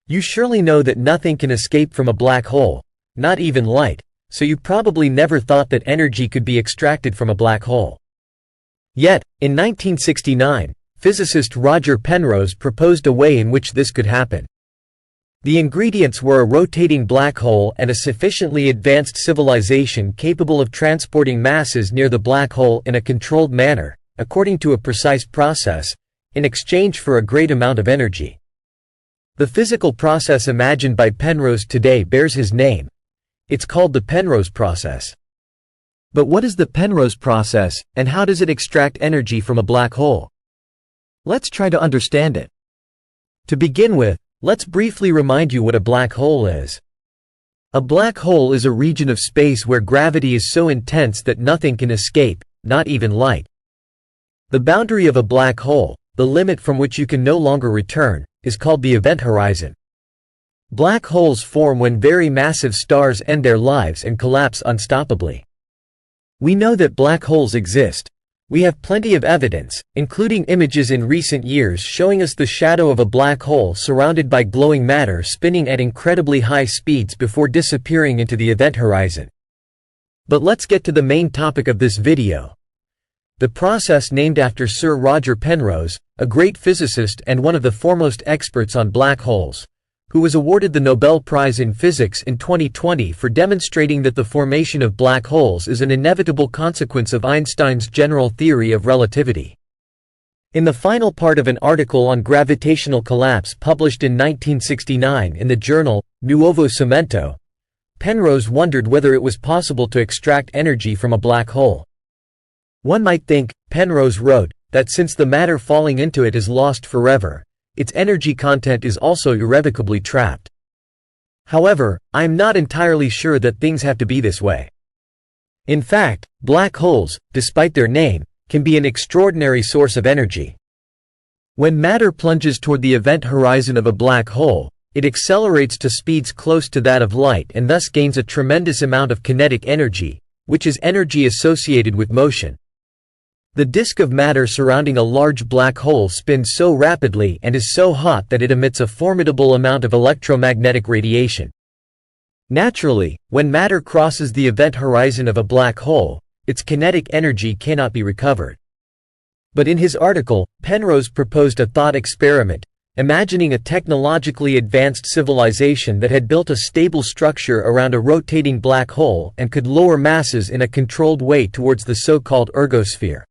You surely know that nothing can escape from a black hole, not even light, so you probably never thought that energy could be extracted from a black hole. Yet, in 1969, physicist Roger Penrose proposed a way in which this could happen. The ingredients were a rotating black hole and a sufficiently advanced civilization capable of transporting masses near the black hole in a controlled manner, according to a precise process, in exchange for a great amount of energy. The physical process imagined by Penrose today bears his name. It's called the Penrose process. But what is the Penrose process, and how does it extract energy from a black hole? Let's try to understand it. To begin with, let's briefly remind you what a black hole is. A black hole is a region of space where gravity is so intense that nothing can escape, not even light. The boundary of a black hole, the limit from which you can no longer return, is called the event horizon. Black holes form when very massive stars end their lives and collapse unstoppably. We know that black holes exist. We have plenty of evidence, including images in recent years showing us the shadow of a black hole surrounded by glowing matter spinning at incredibly high speeds before disappearing into the event horizon. But let's get to the main topic of this video. The process named after Sir Roger Penrose, a great physicist and one of the foremost experts on black holes, who was awarded the Nobel Prize in Physics in 2020 for demonstrating that the formation of black holes is an inevitable consequence of Einstein's general theory of relativity. In the final part of an article on gravitational collapse published in 1969 in the journal Nuovo Cemento, Penrose wondered whether it was possible to extract energy from a black hole. One might think, Penrose wrote, that since the matter falling into it is lost forever, its energy content is also irrevocably trapped. However, I am not entirely sure that things have to be this way. In fact, black holes, despite their name, can be an extraordinary source of energy. When matter plunges toward the event horizon of a black hole, it accelerates to speeds close to that of light and thus gains a tremendous amount of kinetic energy, which is energy associated with motion. The disk of matter surrounding a large black hole spins so rapidly and is so hot that it emits a formidable amount of electromagnetic radiation. Naturally, when matter crosses the event horizon of a black hole, its kinetic energy cannot be recovered. But in his article, Penrose proposed a thought experiment, imagining a technologically advanced civilization that had built a stable structure around a rotating black hole and could lower masses in a controlled way towards the so-called ergosphere.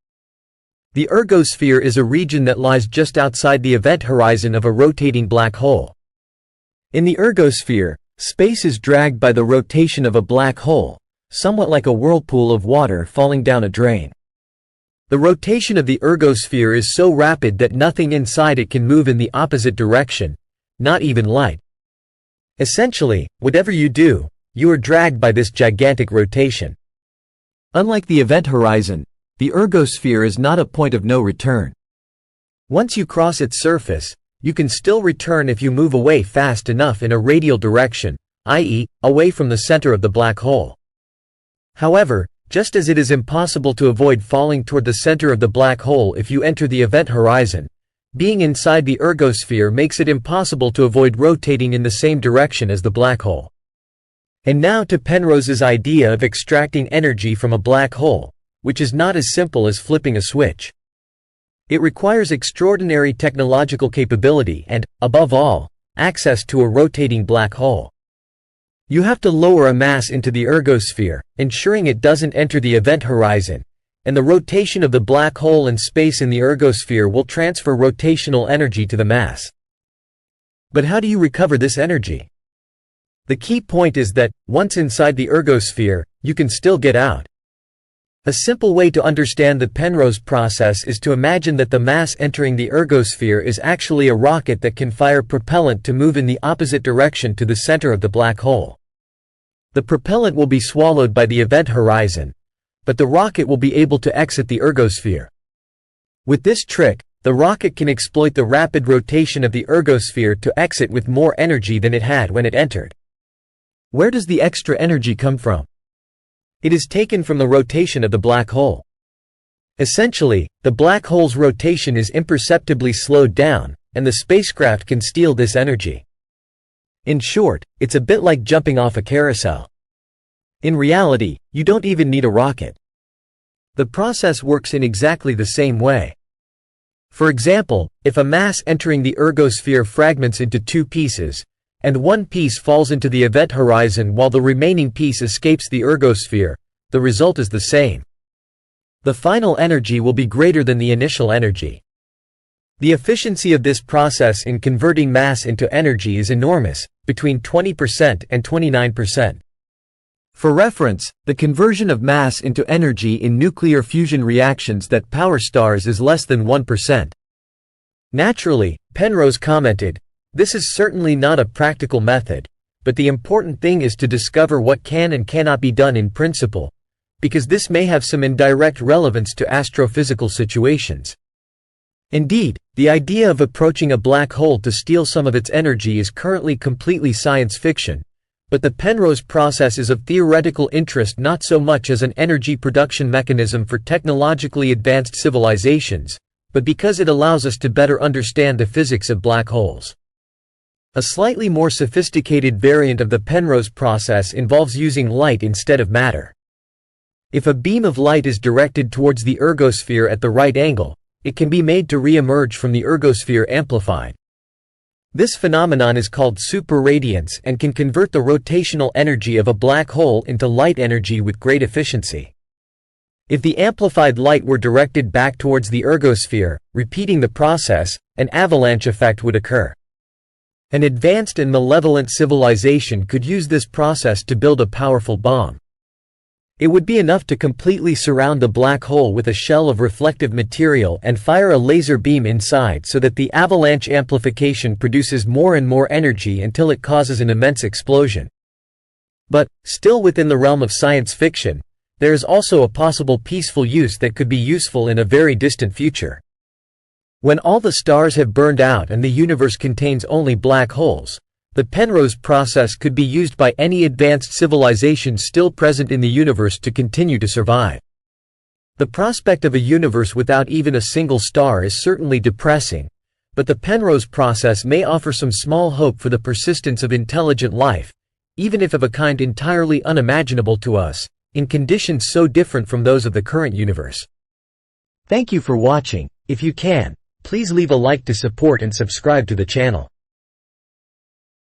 The ergosphere is a region that lies just outside the event horizon of a rotating black hole. In the ergosphere, space is dragged by the rotation of a black hole, somewhat like a whirlpool of water falling down a drain. The rotation of the ergosphere is so rapid that nothing inside it can move in the opposite direction, not even light. Essentially, whatever you do, you are dragged by this gigantic rotation. Unlike the event horizon, the ergosphere is not a point of no return. Once you cross its surface, you can still return if you move away fast enough in a radial direction, i.e., away from the center of the black hole. However, just as it is impossible to avoid falling toward the center of the black hole if you enter the event horizon, being inside the ergosphere makes it impossible to avoid rotating in the same direction as the black hole. And now to Penrose's idea of extracting energy from a black hole, which is not as simple as flipping a switch. It requires extraordinary technological capability and, above all, access to a rotating black hole. You have to lower a mass into the ergosphere, ensuring it doesn't enter the event horizon, and the rotation of the black hole and space in the ergosphere will transfer rotational energy to the mass. But how do you recover this energy? The key point is that, once inside the ergosphere, you can still get out. A simple way to understand the Penrose process is to imagine that the mass entering the ergosphere is actually a rocket that can fire propellant to move in the opposite direction to the center of the black hole. The propellant will be swallowed by the event horizon, but the rocket will be able to exit the ergosphere. With this trick, the rocket can exploit the rapid rotation of the ergosphere to exit with more energy than it had when it entered. Where does the extra energy come from? It is taken from the rotation of the black hole. Essentially, the black hole's rotation is imperceptibly slowed down, and the spacecraft can steal this energy. In short, it's a bit like jumping off a carousel. In reality, you don't even need a rocket. The process works in exactly the same way. For example, if a mass entering the ergosphere fragments into two pieces, and one piece falls into the event horizon while the remaining piece escapes the ergosphere, the result is the same. The final energy will be greater than the initial energy. The efficiency of this process in converting mass into energy is enormous, between 20% and 29%. For reference, the conversion of mass into energy in nuclear fusion reactions that power stars is less than 1%. Naturally, Penrose commented, "This is certainly not a practical method, but the important thing is to discover what can and cannot be done in principle, because this may have some indirect relevance to astrophysical situations." Indeed, the idea of approaching a black hole to steal some of its energy is currently completely science fiction, but the Penrose process is of theoretical interest not so much as an energy production mechanism for technologically advanced civilizations, but because it allows us to better understand the physics of black holes. A slightly more sophisticated variant of the Penrose process involves using light instead of matter. If a beam of light is directed towards the ergosphere at the right angle, it can be made to re-emerge from the ergosphere amplified. This phenomenon is called superradiance and can convert the rotational energy of a black hole into light energy with great efficiency. If the amplified light were directed back towards the ergosphere, repeating the process, an avalanche effect would occur. An advanced and malevolent civilization could use this process to build a powerful bomb. It would be enough to completely surround the black hole with a shell of reflective material and fire a laser beam inside so that the avalanche amplification produces more and more energy until it causes an immense explosion. But, still within the realm of science fiction, there is also a possible peaceful use that could be useful in a very distant future. When all the stars have burned out and the universe contains only black holes, the Penrose process could be used by any advanced civilization still present in the universe to continue to survive. The prospect of a universe without even a single star is certainly depressing, but the Penrose process may offer some small hope for the persistence of intelligent life, even if of a kind entirely unimaginable to us, in conditions so different from those of the current universe. Thank you for watching. If you can, please leave a like to support and subscribe to the channel.